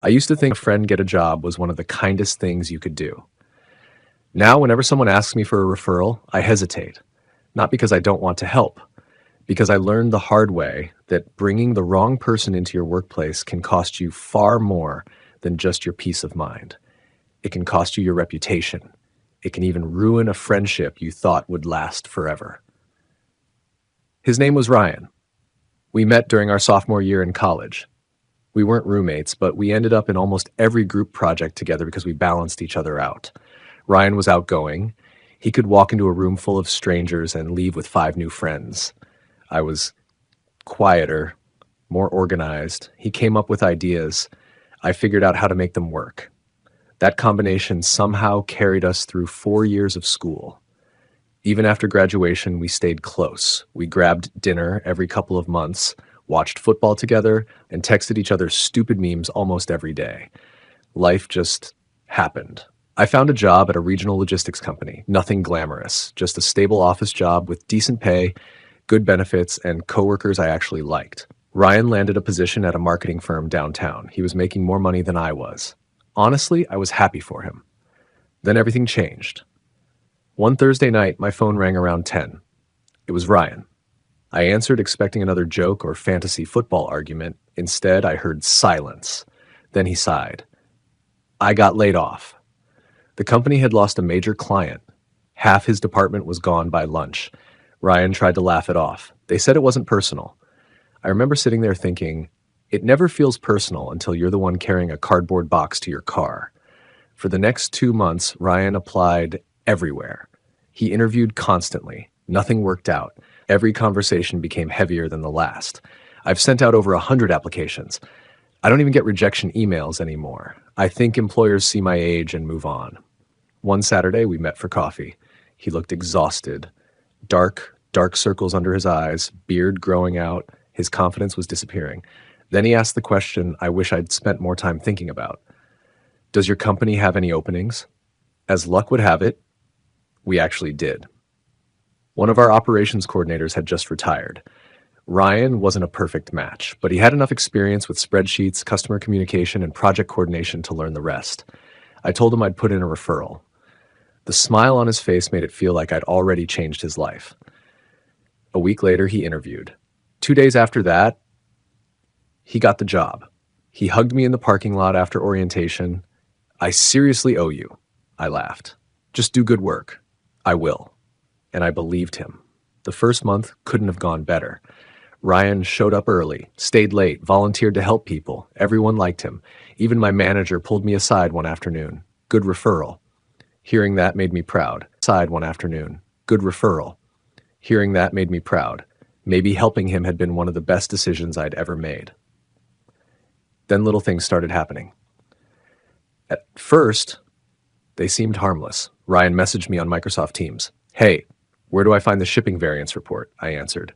I used to think a friend get a job was one of the kindest things you could do. Now, whenever someone asks me for a referral, I hesitate. Not because I don't want to help, because I learned the hard way that bringing the wrong person into your workplace can cost you far more than just your peace of mind. It can cost you your reputation. It can even ruin a friendship you thought would last forever. His name was Ryan. We met during our sophomore year in college. We weren't roommates, but we ended up in almost every group project together because we balanced each other out. Ryan was outgoing. He could walk into a room full of strangers and leave with 5 new friends. I was quieter, more organized. He came up with ideas. I figured out how to make them work. That combination somehow carried us through 4 years of school. Even after graduation, we stayed close. We grabbed dinner every couple of months, watched football together, and texted each other stupid memes almost every day. Life just happened. I found a job at a regional logistics company. Nothing glamorous, just a stable office job with decent pay, good benefits, and coworkers I actually liked. Ryan landed a position at a marketing firm downtown. He was making more money than I was. Honestly, I was happy for him. Then everything changed. One Thursday night, my phone rang around 10. It was Ryan. I answered expecting another joke or fantasy football argument. Instead, I heard silence. Then he sighed. I got laid off. The company had lost a major client. Half his department was gone by lunch. Ryan tried to laugh it off. They said it wasn't personal. I remember sitting there thinking, it never feels personal until you're the one carrying a cardboard box to your car. For the next 2 months, Ryan applied everywhere. He interviewed constantly. Nothing worked out. Every conversation became heavier than the last. I've sent out over 100 applications. I don't even get rejection emails anymore. I think employers see my age and move on. One Saturday, we met for coffee. He looked exhausted. Dark circles under his eyes, beard growing out. His confidence was disappearing. Then he asked the question I wish I'd spent more time thinking about. Does your company have any openings? As luck would have it, we actually did. One of our operations coordinators had just retired. Ryan wasn't a perfect match, but he had enough experience with spreadsheets, customer communication, and project coordination to learn the rest. I told him I'd put in a referral. The smile on his face made it feel like I'd already changed his life. A week later, he interviewed. 2 days after that, he got the job. He hugged me in the parking lot after orientation. I seriously owe you. I laughed. Just do good work. I will. And I believed him. The first month couldn't have gone better. Ryan showed up early, stayed late, volunteered to help people. Everyone liked him. Even my manager pulled me aside one afternoon. Good referral. Hearing that made me proud. Good referral. Hearing that made me proud. Maybe helping him had been one of the best decisions I'd ever made. Then little things started happening. At first, they seemed harmless. Ryan messaged me on Microsoft Teams. Hey, where do I find the shipping variance report? I answered.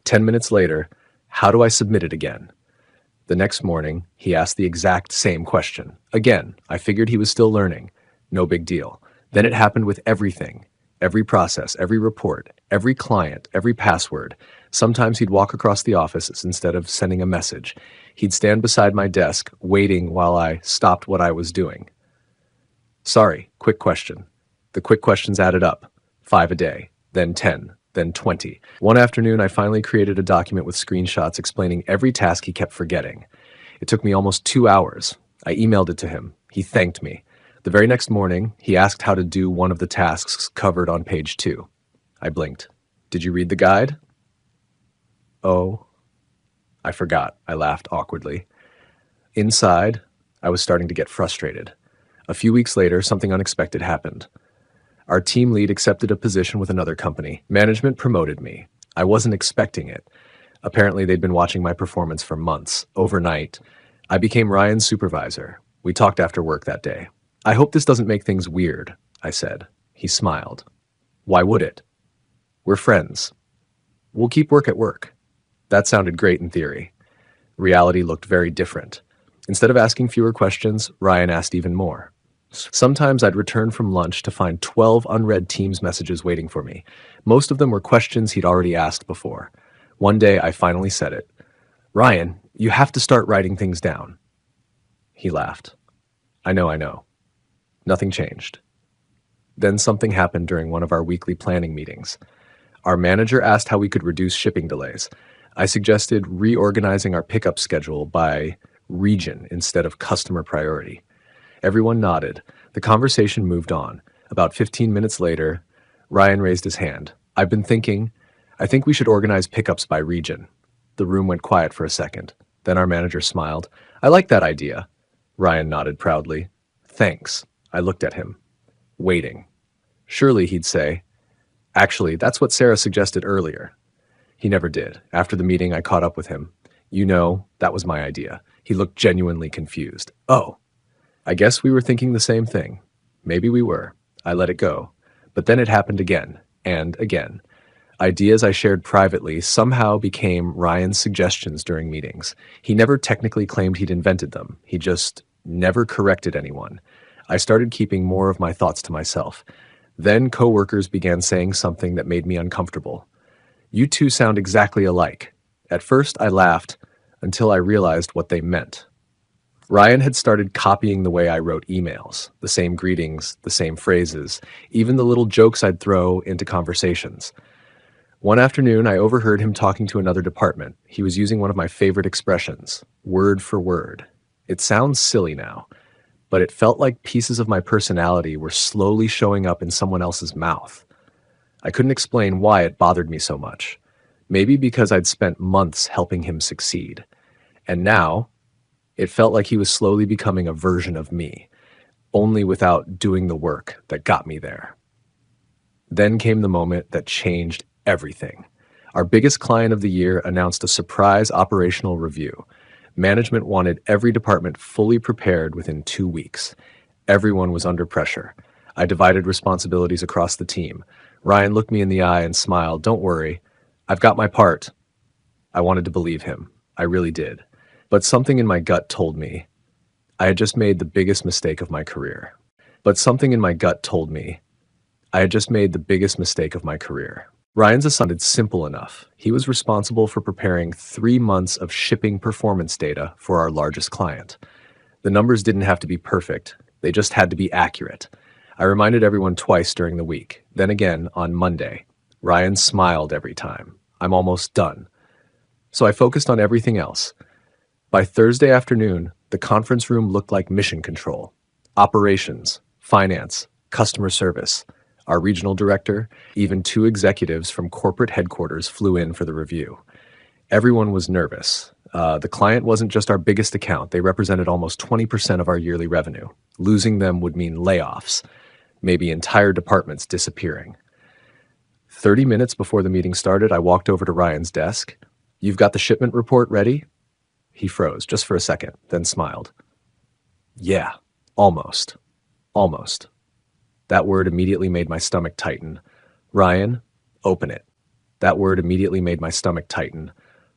10 minutes later, how do I submit it again? The next morning, he asked the exact same question. Again, I figured he was still learning. No big deal. Then it happened with everything. Every process, every report, every client, every password. Sometimes he'd walk across the office instead of sending a message. He'd stand beside my desk, waiting while I stopped what I was doing. Sorry, quick question. The quick questions added up. 5 a day, then 10, then 20. One afternoon, I finally created a document with screenshots explaining every task he kept forgetting. It took me almost 2 hours. I emailed it to him. He thanked me. The very next morning, he asked how to do one of the tasks covered on page 2. I blinked. Did you read the guide? Oh, I forgot. I laughed awkwardly. Inside, I was starting to get frustrated. A few weeks later, something unexpected happened. Our team lead accepted a position with another company. Management promoted me. I wasn't expecting it. Apparently, they'd been watching my performance for months. Overnight, I became Ryan's supervisor. We talked after work that day. I hope this doesn't make things weird, I said. He smiled. Why would it? We're friends. We'll keep work at work. That sounded great in theory. Reality looked very different. Instead of asking fewer questions, Ryan asked even more. Sometimes I'd return from lunch to find 12 unread Teams messages waiting for me. Most of them were questions he'd already asked before. One day, I finally said it. Ryan, you have to start writing things down. He laughed. I know. Nothing changed. Then something happened during one of our weekly planning meetings. Our manager asked how we could reduce shipping delays. I suggested reorganizing our pickup schedule by region instead of customer priority. Everyone nodded. The conversation moved on. About 15 minutes later, Ryan raised his hand. I've been thinking, I think we should organize pickups by region. The room went quiet for a second. Then our manager smiled. I like that idea. Ryan nodded proudly. Thanks. I looked at him, waiting. Surely he'd say, actually, that's what Sarah suggested earlier. He never did. After the meeting, I caught up with him. That was my idea. He looked genuinely confused. Oh, I guess we were thinking the same thing. Maybe we were. I let it go. But then it happened again and again. Ideas I shared privately somehow became Ryan's suggestions during meetings. He never technically claimed he'd invented them. He just never corrected anyone. I started keeping more of my thoughts to myself. Then coworkers began saying something that made me uncomfortable. You two sound exactly alike. At first I laughed until I realized what they meant. Ryan had started copying the way I wrote emails, the same greetings, the same phrases, even the little jokes I'd throw into conversations. One afternoon, I overheard him talking to another department. He was using one of my favorite expressions, word for word. It sounds silly now, but it felt like pieces of my personality were slowly showing up in someone else's mouth. I couldn't explain why it bothered me so much. Maybe because I'd spent months helping him succeed. And now, it felt like he was slowly becoming a version of me, only without doing the work that got me there. Then came the moment that changed everything. Our biggest client of the year announced a surprise operational review. Management wanted every department fully prepared within 2 weeks. Everyone was under pressure. I divided responsibilities across the team. Ryan looked me in the eye and smiled. Don't worry, I've got my part. I wanted to believe him. I really did. But something in my gut told me I had just made the biggest mistake of my career. Ryan's assignment simple enough. He was responsible for preparing 3 months of shipping performance data for our largest client. The numbers didn't have to be perfect. They just had to be accurate. I reminded everyone twice during the week. Then again on Monday. Ryan smiled every time. I'm almost done. So I focused on everything else. By Thursday afternoon, the conference room looked like mission control. Operations, finance, customer service. Our regional director, even 2 executives from corporate headquarters flew in for the review. Everyone was nervous. The client wasn't just our biggest account. They represented almost 20% of our yearly revenue. Losing them would mean layoffs, maybe entire departments disappearing. 30 minutes before the meeting started, I walked over to Ryan's desk. You've got the shipment report ready? He froze just for a second, then smiled. Yeah, almost. That word immediately made my stomach tighten. Ryan, open it.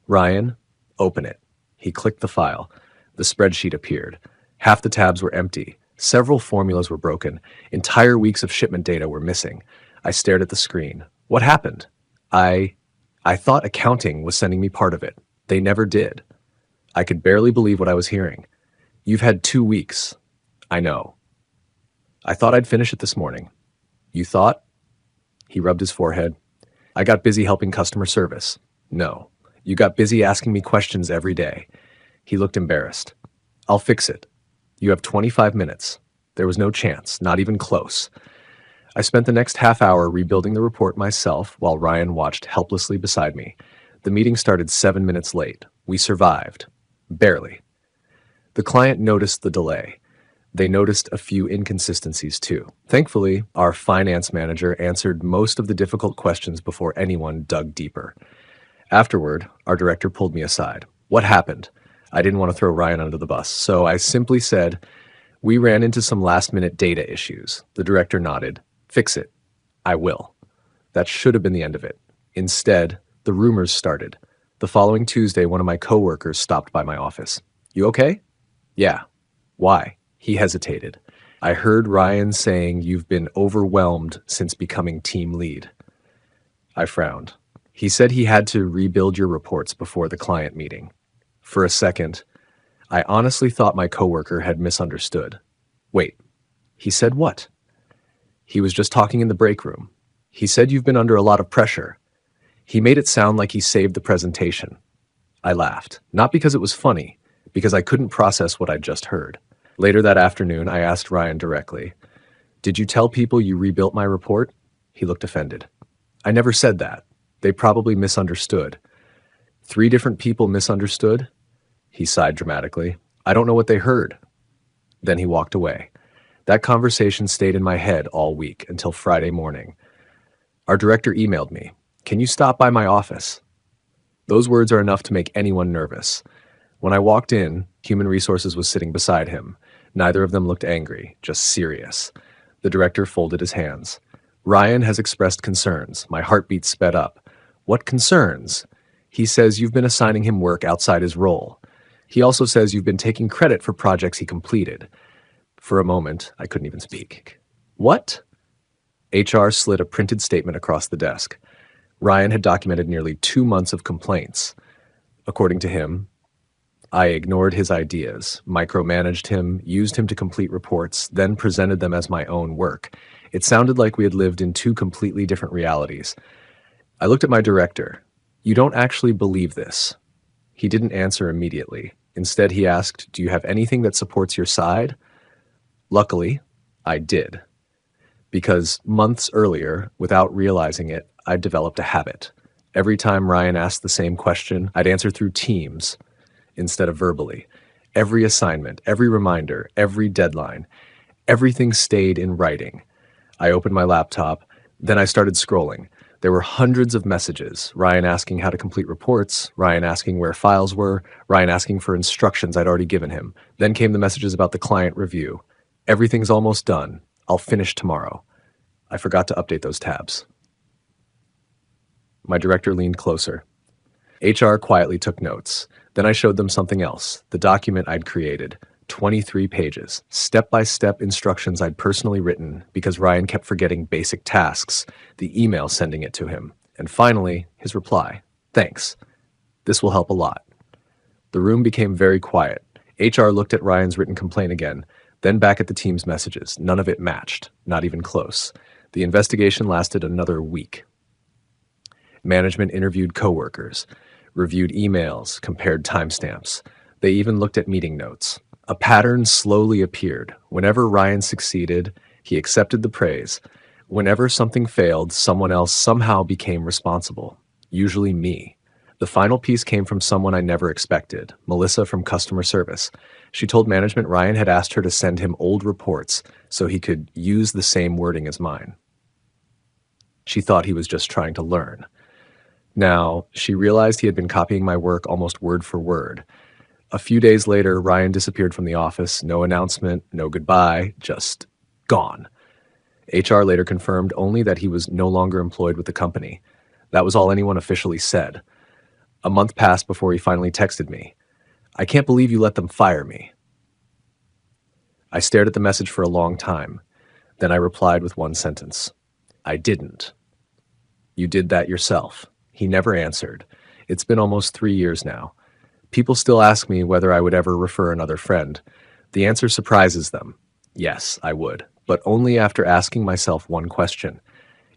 Ryan, open it. He clicked the file. The spreadsheet appeared. Half the tabs were empty. Several formulas were broken. Entire weeks of shipment data were missing. I stared at the screen. What happened? I thought accounting was sending me part of it. They never did. I could barely believe what I was hearing. You've had 2 weeks. I know. I thought I'd finish it this morning. You thought? He rubbed his forehead. I got busy helping customer service. No. You got busy asking me questions every day. He looked embarrassed. I'll fix it. You have 25 minutes. There was no chance, not even close. I spent the next half hour rebuilding the report myself while Ryan watched helplessly beside me. The meeting started 7 minutes late. We survived. Barely. The client noticed the delay. They noticed a few inconsistencies too. Thankfully, our finance manager answered most of the difficult questions before anyone dug deeper. Afterward, our director pulled me aside. What happened? I didn't want to throw Ryan under the bus, so I simply said, we ran into some last-minute data issues. The director nodded. Fix it. I will. That should have been the end of it. Instead, the rumors started. The following Tuesday, one of my coworkers stopped by my office. You okay? Yeah. Why? He hesitated. I heard Ryan saying you've been overwhelmed since becoming team lead. I frowned. He said he had to rebuild your reports before the client meeting. For a second, I honestly thought my coworker had misunderstood. Wait, he said what? He was just talking in the break room. He said you've been under a lot of pressure. He made it sound like he saved the presentation. I laughed, not because it was funny, because I couldn't process what I'd just heard. Later that afternoon, I asked Ryan directly, "Did you tell people you rebuilt my report?" He looked offended. "I never said that. They probably misunderstood." "3 different people misunderstood?" He sighed dramatically. "I don't know what they heard." Then he walked away. That conversation stayed in my head all week until Friday morning. Our director emailed me, "Can you stop by my office?" Those words are enough to make anyone nervous. When I walked in, Human Resources was sitting beside him. Neither of them looked angry, just serious. The director folded his hands. "Ryan has expressed concerns." My heartbeat sped up. "What concerns?" "He says you've been assigning him work outside his role. He also says you've been taking credit for projects he completed." For a moment, I couldn't even speak. "What?" HR slid a printed statement across the desk. Ryan had documented nearly 2 months of complaints. According to him, I ignored his ideas, micromanaged him, used him to complete reports, then presented them as my own work. It sounded like we had lived in 2 completely different realities. I looked at my director. "You don't actually believe this?" He didn't answer immediately. Instead, he asked, "Do you have anything that supports your side?" Luckily, I did. Because months earlier, without realizing it, I'd developed a habit. Every time Ryan asked the same question, I'd answer through Teams instead of verbally. Every assignment, every reminder, every deadline, everything stayed in writing. I opened my laptop, then I started scrolling. There were hundreds of messages. Ryan asking how to complete reports, Ryan asking where files were, Ryan asking for instructions I'd already given him. Then came the messages about the client review. "Everything's almost done. I'll finish tomorrow." I forgot to update those tabs. My director leaned closer. HR quietly took notes. Then I showed them something else, the document I'd created. 23 pages, step-by-step instructions I'd personally written because Ryan kept forgetting basic tasks, the email sending it to him, and finally, his reply, "Thanks. This will help a lot." The room became very quiet. HR looked at Ryan's written complaint again, then back at the team's messages. None of it matched, not even close. The investigation lasted another week. Management interviewed coworkers, reviewed emails, compared timestamps. They even looked at meeting notes. A pattern slowly appeared. Whenever Ryan succeeded, he accepted the praise. Whenever something failed, someone else somehow became responsible, usually me. The final piece came from someone I never expected, Melissa from customer service. She told management Ryan had asked her to send him old reports so he could use the same wording as mine. She thought he was just trying to learn. Now, she realized he had been copying my work almost word for word. A few days later, Ryan disappeared from the office. No announcement, no goodbye, just gone. HR later confirmed only that he was no longer employed with the company. That was all anyone officially said. A month passed before he finally texted me. "I can't believe you let them fire me." I stared at the message for a long time. Then I replied with one sentence. "I didn't." "You did that yourself." He never answered. It's been almost 3 years now. People still ask me whether I would ever refer another friend. The answer surprises them. Yes, I would, but only after asking myself one question.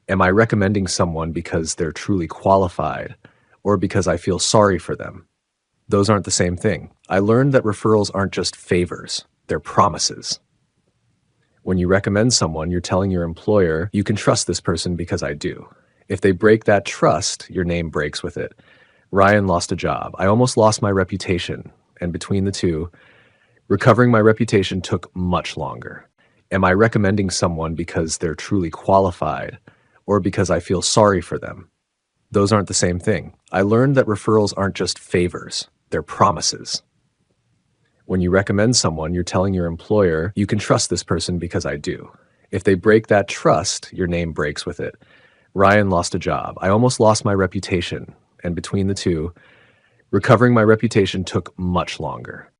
Am I recommending someone because they're truly qualified, or because I feel sorry for them? Those aren't the same thing. I learned that referrals aren't just favors, they're promises. When you recommend someone, you're telling your employer, "You can trust this person because I do." If they break that trust, your name breaks with it. Ryan lost a job. I almost lost my reputation. And between the two, recovering my reputation took much longer. Am I recommending someone because they're truly qualified, or because I feel sorry for them? Those aren't the same thing. I learned that referrals aren't just favors, they're promises. When you recommend someone, you're telling your employer, "You can trust this person because I do." If they break that trust, your name breaks with it. Ryan lost a job. I almost lost my reputation. And between the two, recovering my reputation took much longer.